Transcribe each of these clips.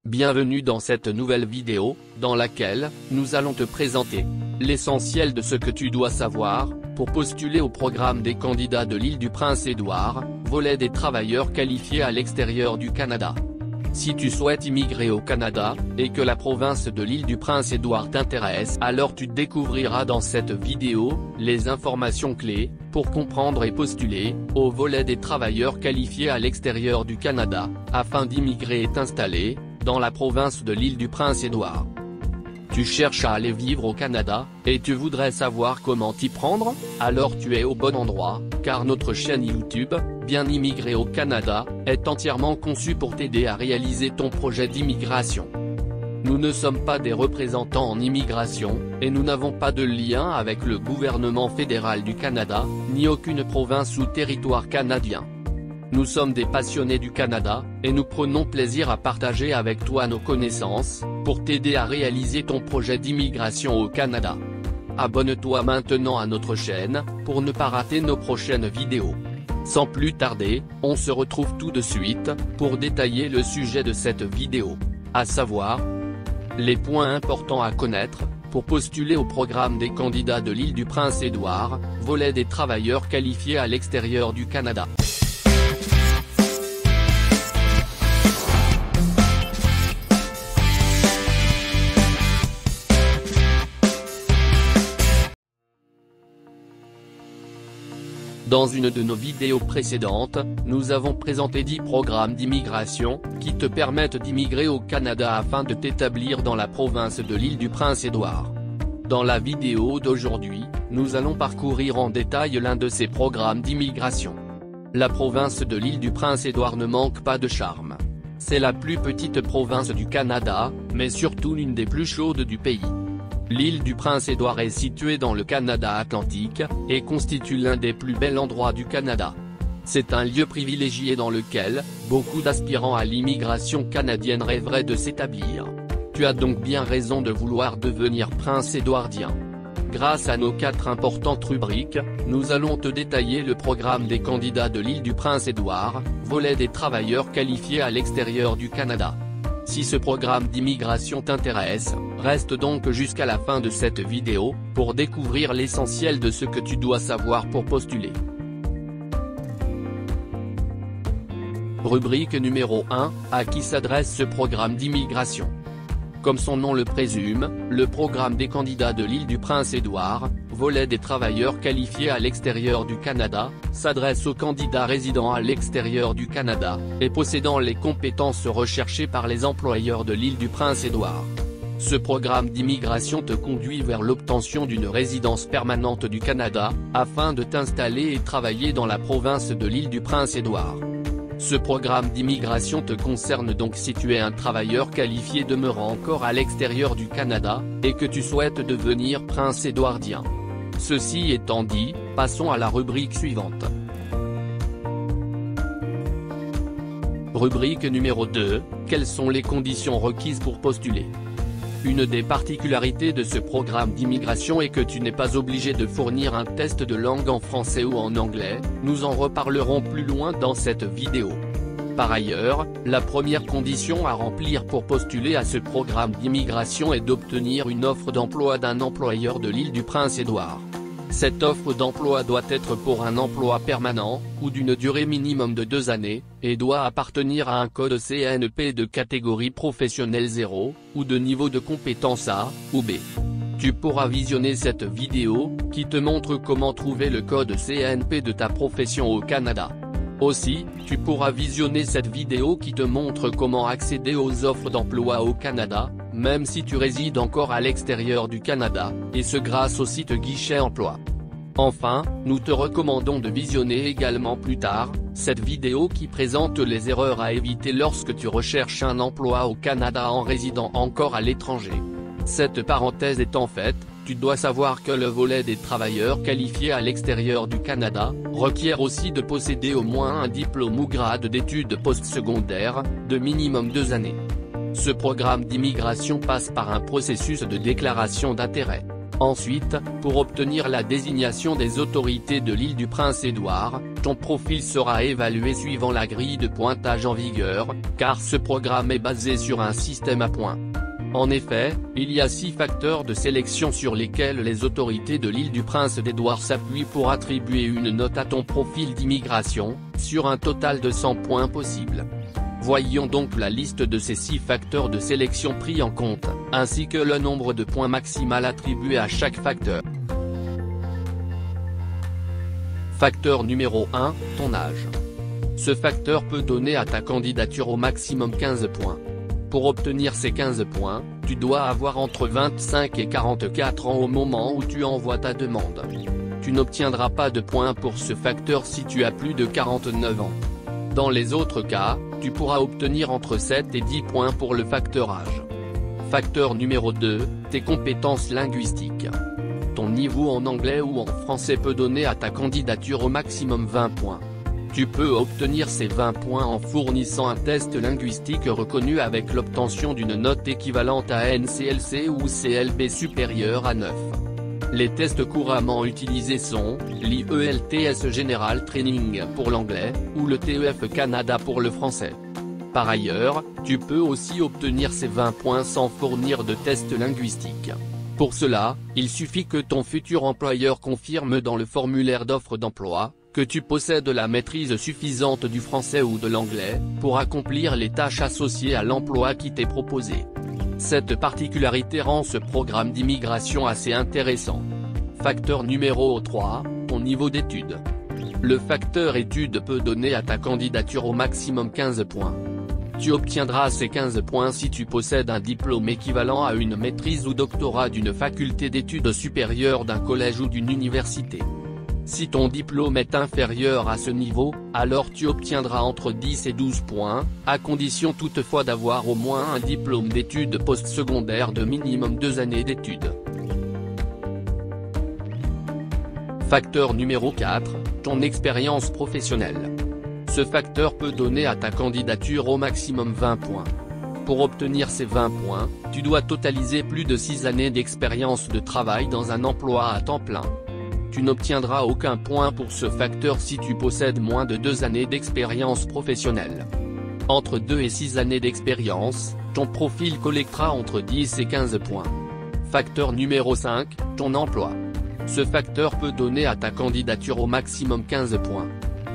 Bienvenue dans cette nouvelle vidéo, dans laquelle, nous allons te présenter l'essentiel de ce que tu dois savoir, pour postuler au programme des candidats de l'île du Prince-Édouard, volet des travailleurs qualifiés à l'extérieur du Canada. Si tu souhaites immigrer au Canada, et que la province de l'île du Prince-Édouard t'intéresse, alors tu découvriras dans cette vidéo, les informations clés, pour comprendre et postuler, au volet des travailleurs qualifiés à l'extérieur du Canada, afin d'immigrer et t'installer, dans la province de l'île du Prince-Édouard. Tu cherches à aller vivre au Canada, et tu voudrais savoir comment t'y prendre? Alors tu es au bon endroit, car notre chaîne YouTube, Bien immigrer au Canada, est entièrement conçue pour t'aider à réaliser ton projet d'immigration. Nous ne sommes pas des représentants en immigration, et nous n'avons pas de lien avec le gouvernement fédéral du Canada, ni aucune province ou territoire canadien. Nous sommes des passionnés du Canada, et nous prenons plaisir à partager avec toi nos connaissances, pour t'aider à réaliser ton projet d'immigration au Canada. Abonne-toi maintenant à notre chaîne, pour ne pas rater nos prochaines vidéos. Sans plus tarder, on se retrouve tout de suite, pour détailler le sujet de cette vidéo. À savoir, les points importants à connaître, pour postuler au programme des candidats de l'île du Prince-Édouard, volet des travailleurs qualifiés à l'extérieur du Canada. Dans une de nos vidéos précédentes, nous avons présenté 10 programmes d'immigration, qui te permettent d'immigrer au Canada afin de t'établir dans la province de l'île du Prince-Édouard. Dans la vidéo d'aujourd'hui, nous allons parcourir en détail l'un de ces programmes d'immigration. La province de l'île du Prince-Édouard ne manque pas de charme. C'est la plus petite province du Canada, mais surtout l'une des plus chaudes du pays. L'île du Prince-Édouard est située dans le Canada atlantique, et constitue l'un des plus bels endroits du Canada. C'est un lieu privilégié dans lequel, beaucoup d'aspirants à l'immigration canadienne rêveraient de s'établir. Tu as donc bien raison de vouloir devenir prince-édouardien. Grâce à nos 4 importantes rubriques, nous allons te détailler le programme des candidats de l'île du Prince-Édouard, volet des travailleurs qualifiés à l'extérieur du Canada. Si ce programme d'immigration t'intéresse, reste donc jusqu'à la fin de cette vidéo, pour découvrir l'essentiel de ce que tu dois savoir pour postuler. Rubrique numéro 1, à qui s'adresse ce programme d'immigration? Comme son nom le présume, le programme des candidats de l'île du Prince-Édouard, volet des travailleurs qualifiés à l'extérieur du Canada, s'adresse aux candidats résidant à l'extérieur du Canada, et possédant les compétences recherchées par les employeurs de l'île du Prince-Édouard. Ce programme d'immigration te conduit vers l'obtention d'une résidence permanente du Canada, afin de t'installer et travailler dans la province de l'île du Prince-Édouard. Ce programme d'immigration te concerne donc si tu es un travailleur qualifié demeurant encore à l'extérieur du Canada, et que tu souhaites devenir prince-édouardien. Ceci étant dit, passons à la rubrique suivante. Rubrique numéro 2, quelles sont les conditions requises pour postuler? Une des particularités de ce programme d'immigration est que tu n'es pas obligé de fournir un test de langue en français ou en anglais, nous en reparlerons plus loin dans cette vidéo. Par ailleurs, la première condition à remplir pour postuler à ce programme d'immigration est d'obtenir une offre d'emploi d'un employeur de l'île du Prince-Édouard. Cette offre d'emploi doit être pour un emploi permanent, ou d'une durée minimum de 2 années, et doit appartenir à un code CNP de catégorie professionnelle 0, ou de niveau de compétence A, ou B. Tu pourras visionner cette vidéo, qui te montre comment trouver le code CNP de ta profession au Canada. Aussi, tu pourras visionner cette vidéo qui te montre comment accéder aux offres d'emploi au Canada, même si tu résides encore à l'extérieur du Canada, et ce grâce au site Guichet Emploi. Enfin, nous te recommandons de visionner également plus tard, cette vidéo qui présente les erreurs à éviter lorsque tu recherches un emploi au Canada en résidant encore à l'étranger. Cette parenthèse étant faite, tu dois savoir que le volet des travailleurs qualifiés à l'extérieur du Canada, requiert aussi de posséder au moins un diplôme ou grade d'études postsecondaires, de minimum 2 années. Ce programme d'immigration passe par un processus de déclaration d'intérêt. Ensuite, pour obtenir la désignation des autorités de l'île du Prince-Édouard, ton profil sera évalué suivant la grille de pointage en vigueur, car ce programme est basé sur un système à points. En effet, il y a 6 facteurs de sélection sur lesquels les autorités de l'île du Prince-Édouard s'appuient pour attribuer une note à ton profil d'immigration, sur un total de 100 points possibles. Voyons donc la liste de ces 6 facteurs de sélection pris en compte, ainsi que le nombre de points maximal attribués à chaque facteur. Facteur numéro 1, ton âge. Ce facteur peut donner à ta candidature au maximum 15 points. Pour obtenir ces 15 points, tu dois avoir entre 25 et 44 ans au moment où tu envoies ta demande. Tu n'obtiendras pas de points pour ce facteur si tu as plus de 49 ans. Dans les autres cas, tu pourras obtenir entre 7 et 10 points pour le facteur âge. Facteur numéro 2, tes compétences linguistiques. Ton niveau en anglais ou en français peut donner à ta candidature au maximum 20 points. Tu peux obtenir ces 20 points en fournissant un test linguistique reconnu avec l'obtention d'une note équivalente à NCLC ou CLB supérieure à 9. Les tests couramment utilisés sont, l'IELTS General Training pour l'anglais, ou le TEF Canada pour le français. Par ailleurs, tu peux aussi obtenir ces 20 points sans fournir de test linguistique. Pour cela, il suffit que ton futur employeur confirme dans le formulaire d'offre d'emploi, que tu possèdes la maîtrise suffisante du français ou de l'anglais, pour accomplir les tâches associées à l'emploi qui t'est proposé. Cette particularité rend ce programme d'immigration assez intéressant. Facteur numéro 3, ton niveau d'études. Le facteur études peut donner à ta candidature au maximum 15 points. Tu obtiendras ces 15 points si tu possèdes un diplôme équivalent à une maîtrise ou doctorat d'une faculté d'études supérieures d'un collège ou d'une université. Si ton diplôme est inférieur à ce niveau, alors tu obtiendras entre 10 et 12 points, à condition toutefois d'avoir au moins un diplôme d'études postsecondaires de minimum 2 années d'études. Facteur numéro 4, ton expérience professionnelle. Ce facteur peut donner à ta candidature au maximum 20 points. Pour obtenir ces 20 points, tu dois totaliser plus de 6 années d'expérience de travail dans un emploi à temps plein. Tu n'obtiendras aucun point pour ce facteur si tu possèdes moins de 2 années d'expérience professionnelle. Entre 2 et 6 années d'expérience, ton profil collectera entre 10 et 15 points. Facteur numéro 5, ton emploi. Ce facteur peut donner à ta candidature au maximum 15 points.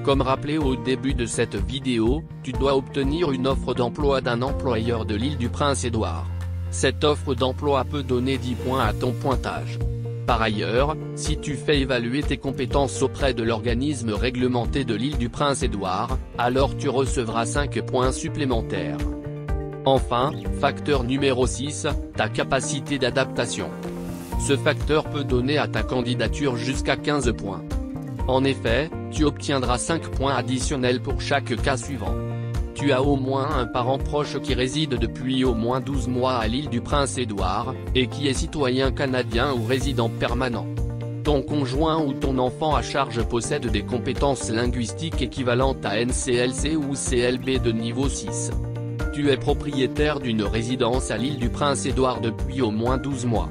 Comme rappelé au début de cette vidéo, tu dois obtenir une offre d'emploi d'un employeur de l'île du Prince-Édouard. Cette offre d'emploi peut donner 10 points à ton pointage. Par ailleurs, si tu fais évaluer tes compétences auprès de l'organisme réglementé de l'île du Prince-Édouard, alors tu recevras 5 points supplémentaires. Enfin, facteur numéro 6, ta capacité d'adaptation. Ce facteur peut donner à ta candidature jusqu'à 15 points. En effet, tu obtiendras 5 points additionnels pour chaque cas suivant. Tu as au moins un parent proche qui réside depuis au moins 12 mois à l'île du Prince-Édouard, et qui est citoyen canadien ou résident permanent. Ton conjoint ou ton enfant à charge possède des compétences linguistiques équivalentes à NCLC ou CLB de niveau 6. Tu es propriétaire d'une résidence à l'île du Prince-Édouard depuis au moins 12 mois.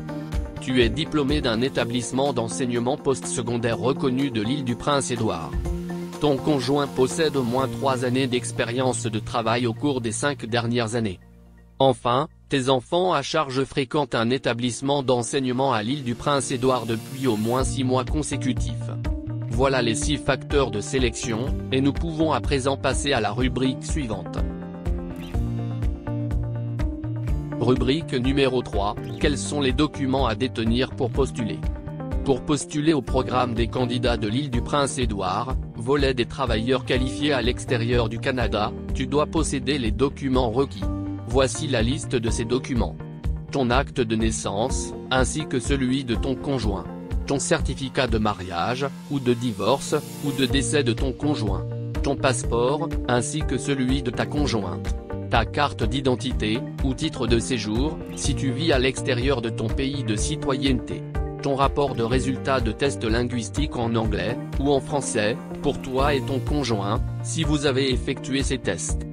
Tu es diplômé d'un établissement d'enseignement postsecondaire reconnu de l'île du Prince-Édouard. Ton conjoint possède au moins 3 années d'expérience de travail au cours des 5 dernières années. Enfin, tes enfants à charge fréquentent un établissement d'enseignement à l'île du Prince-Édouard depuis au moins 6 mois consécutifs. Voilà les 6 facteurs de sélection, et nous pouvons à présent passer à la rubrique suivante. Rubrique numéro 3, quels sont les documents à détenir pour postuler? Pour postuler au programme des candidats de l'île du Prince-Édouard, volet des travailleurs qualifiés à l'extérieur du Canada, tu dois posséder les documents requis. Voici la liste de ces documents. Ton acte de naissance, ainsi que celui de ton conjoint. Ton certificat de mariage, ou de divorce, ou de décès de ton conjoint. Ton passeport, ainsi que celui de ta conjointe. Ta carte d'identité, ou titre de séjour, si tu vis à l'extérieur de ton pays de citoyenneté. Ton rapport de résultats de tests linguistiques en anglais, ou en français, pour toi et ton conjoint, si vous avez effectué ces tests.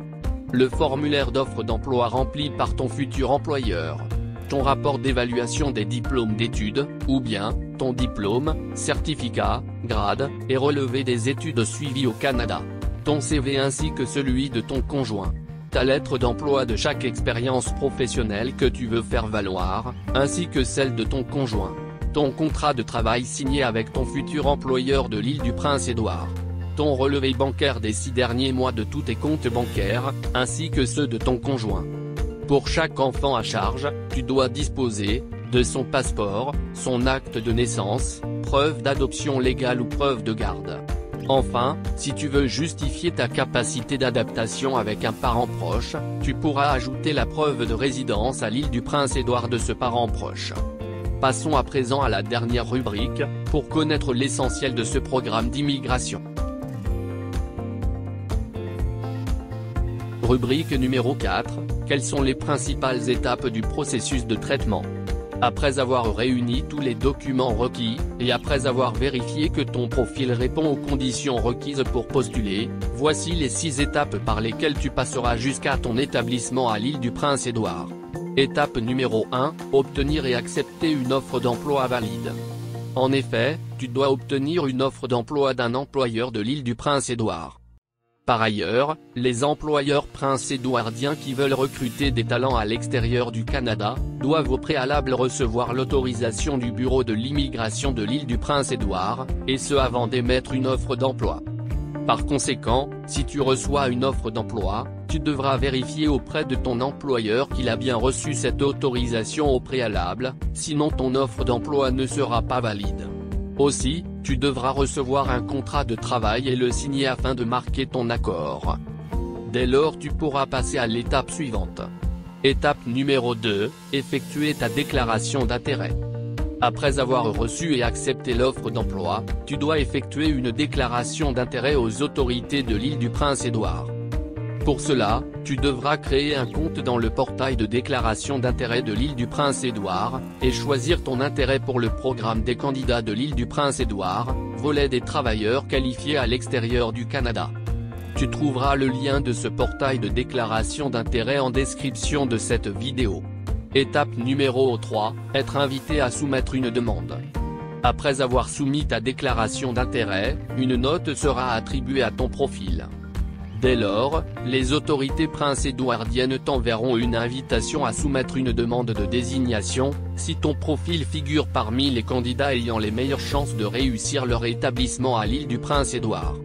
Le formulaire d'offre d'emploi rempli par ton futur employeur. ton rapport d'évaluation des diplômes d'études, ou bien, ton diplôme, certificat, grade, et relevé des études suivies au Canada. Ton CV ainsi que celui de ton conjoint. Ta lettre d'emploi de chaque expérience professionnelle que tu veux faire valoir, ainsi que celle de ton conjoint. Ton contrat de travail signé avec ton futur employeur de l'île du Prince-Édouard. Ton relevé bancaire des 6 derniers mois de tous tes comptes bancaires, ainsi que ceux de ton conjoint. Pour chaque enfant à charge, tu dois disposer de son passeport, son acte de naissance, preuve d'adoption légale ou preuve de garde. Enfin, si tu veux justifier ta capacité d'adaptation avec un parent proche, tu pourras ajouter la preuve de résidence à l'île du Prince-Édouard de ce parent proche. Passons à présent à la dernière rubrique, pour connaître l'essentiel de ce programme d'immigration. Rubrique numéro 4, quelles sont les principales étapes du processus de traitement? Après avoir réuni tous les documents requis, et après avoir vérifié que ton profil répond aux conditions requises pour postuler, voici les 6 étapes par lesquelles tu passeras jusqu'à ton établissement à l'île du Prince-Édouard. Étape numéro 1, obtenir et accepter une offre d'emploi valide. En effet, tu dois obtenir une offre d'emploi d'un employeur de l'île du Prince-Édouard. Par ailleurs, les employeurs prince-édouardiens qui veulent recruter des talents à l'extérieur du Canada, doivent au préalable recevoir l'autorisation du Bureau de l'immigration de l'île du Prince-Édouard, et ce avant d'émettre une offre d'emploi. Par conséquent, si tu reçois une offre d'emploi, tu devras vérifier auprès de ton employeur qu'il a bien reçu cette autorisation au préalable, sinon ton offre d'emploi ne sera pas valide. Aussi, tu devras recevoir un contrat de travail et le signer afin de marquer ton accord. Dès lors tu pourras passer à l'étape suivante. Étape numéro 2, effectuer ta déclaration d'intérêt. Après avoir reçu et accepté l'offre d'emploi, tu dois effectuer une déclaration d'intérêt aux autorités de l'île du Prince-Édouard. Pour cela, tu devras créer un compte dans le portail de déclaration d'intérêt de l'île du Prince-Édouard, et choisir ton intérêt pour le programme des candidats de l'île du Prince-Édouard, volet des travailleurs qualifiés à l'extérieur du Canada. Tu trouveras le lien de ce portail de déclaration d'intérêt en description de cette vidéo. Étape numéro 3, être invité à soumettre une demande. Après avoir soumis ta déclaration d'intérêt, une note sera attribuée à ton profil. Dès lors, les autorités prince-édouardiennes t'enverront une invitation à soumettre une demande de désignation, si ton profil figure parmi les candidats ayant les meilleures chances de réussir leur établissement à l'île du Prince-Édouard.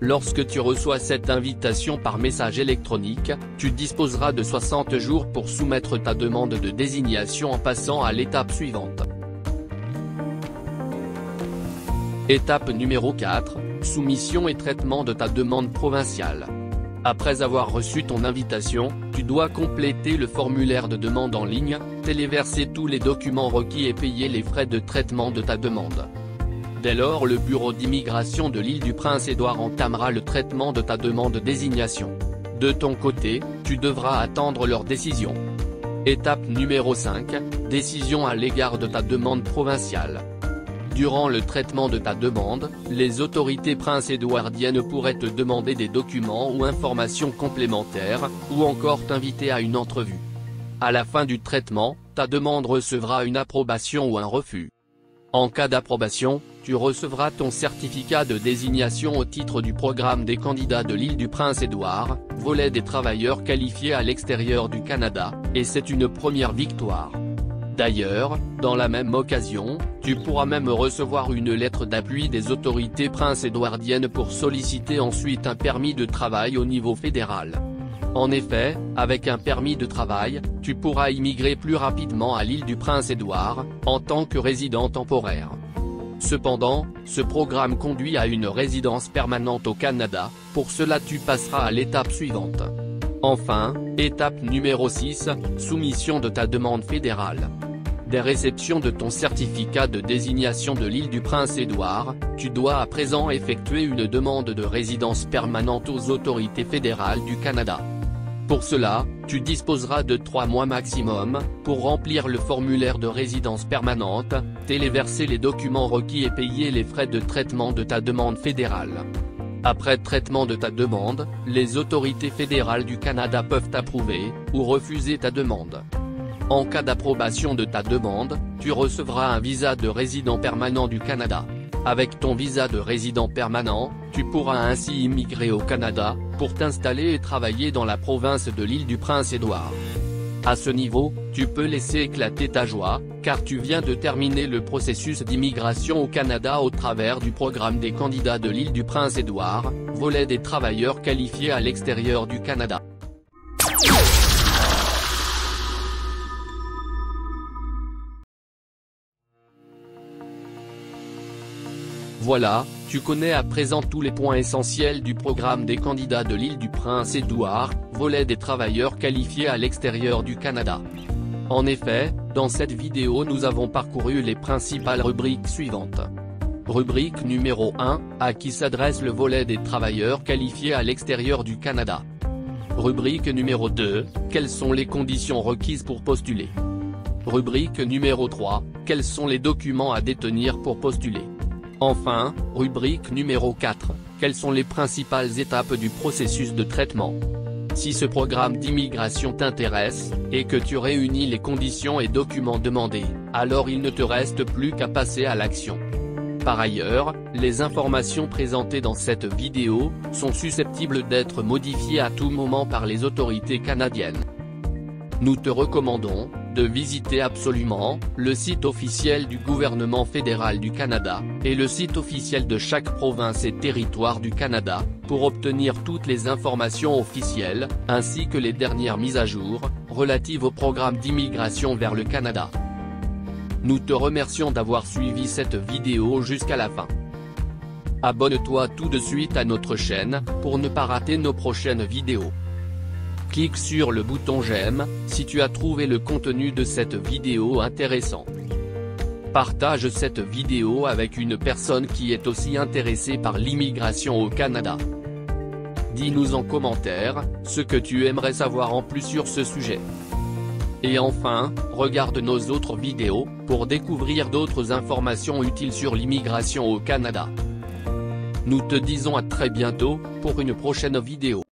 Lorsque tu reçois cette invitation par message électronique, tu disposeras de 60 jours pour soumettre ta demande de désignation en passant à l'étape suivante. Étape numéro 4, soumission et traitement de ta demande provinciale. Après avoir reçu ton invitation, tu dois compléter le formulaire de demande en ligne, téléverser tous les documents requis et payer les frais de traitement de ta demande. Dès lors le bureau d'immigration de l'île du Prince-Édouard entamera le traitement de ta demande de désignation. De ton côté, tu devras attendre leur décision. Étape numéro 5, décision à l'égard de ta demande provinciale. Durant le traitement de ta demande, les autorités prince-édouardiennes pourraient te demander des documents ou informations complémentaires, ou encore t'inviter à une entrevue. À la fin du traitement, ta demande recevra une approbation ou un refus. En cas d'approbation, tu recevras ton certificat de désignation au titre du programme des candidats de l'île du Prince-Édouard, volet des travailleurs qualifiés à l'extérieur du Canada, et c'est une première victoire. D'ailleurs, dans la même occasion, tu pourras même recevoir une lettre d'appui des autorités prince-édouardiennes pour solliciter ensuite un permis de travail au niveau fédéral. En effet, avec un permis de travail, tu pourras immigrer plus rapidement à l'île du Prince-Édouard, en tant que résident temporaire. Cependant, ce programme conduit à une résidence permanente au Canada, pour cela tu passeras à l'étape suivante. Enfin, étape numéro 6, soumission de ta demande fédérale. Dès réception de ton certificat de désignation de l'île du Prince-Édouard, tu dois à présent effectuer une demande de résidence permanente aux autorités fédérales du Canada. Pour cela, tu disposeras de 3 mois maximum, pour remplir le formulaire de résidence permanente, téléverser les documents requis et payer les frais de traitement de ta demande fédérale. Après traitement de ta demande, les autorités fédérales du Canada peuvent approuver, ou refuser ta demande. En cas d'approbation de ta demande, tu recevras un visa de résident permanent du Canada. Avec ton visa de résident permanent, tu pourras ainsi immigrer au Canada, pour t'installer et travailler dans la province de l'île du Prince-Édouard. À ce niveau, tu peux laisser éclater ta joie, car tu viens de terminer le processus d'immigration au Canada au travers du programme des candidats de l'île du Prince-Édouard, volet des travailleurs qualifiés à l'extérieur du Canada. Voilà, tu connais à présent tous les points essentiels du programme des candidats de l'île du Prince-Édouard, volet des travailleurs qualifiés à l'extérieur du Canada. En effet, dans cette vidéo nous avons parcouru les principales rubriques suivantes. Rubrique numéro 1, à qui s'adresse le volet des travailleurs qualifiés à l'extérieur du Canada. Rubrique numéro 2, quelles sont les conditions requises pour postuler. Rubrique numéro 3, quels sont les documents à détenir pour postuler. Enfin, rubrique numéro 4, quelles sont les principales étapes du processus de traitement. Si ce programme d'immigration t'intéresse, et que tu réunis les conditions et documents demandés, alors il ne te reste plus qu'à passer à l'action. Par ailleurs, les informations présentées dans cette vidéo, sont susceptibles d'être modifiées à tout moment par les autorités canadiennes. Nous te recommandons de visiter absolument le site officiel du gouvernement fédéral du Canada, et le site officiel de chaque province et territoire du Canada, pour obtenir toutes les informations officielles, ainsi que les dernières mises à jour, relatives au programme d'immigration vers le Canada. Nous te remercions d'avoir suivi cette vidéo jusqu'à la fin. Abonne-toi tout de suite à notre chaîne, pour ne pas rater nos prochaines vidéos. Clique sur le bouton j'aime, si tu as trouvé le contenu de cette vidéo intéressant. Partage cette vidéo avec une personne qui est aussi intéressée par l'immigration au Canada. Dis-nous en commentaire, ce que tu aimerais savoir en plus sur ce sujet. Et enfin, regarde nos autres vidéos, pour découvrir d'autres informations utiles sur l'immigration au Canada. Nous te disons à très bientôt, pour une prochaine vidéo.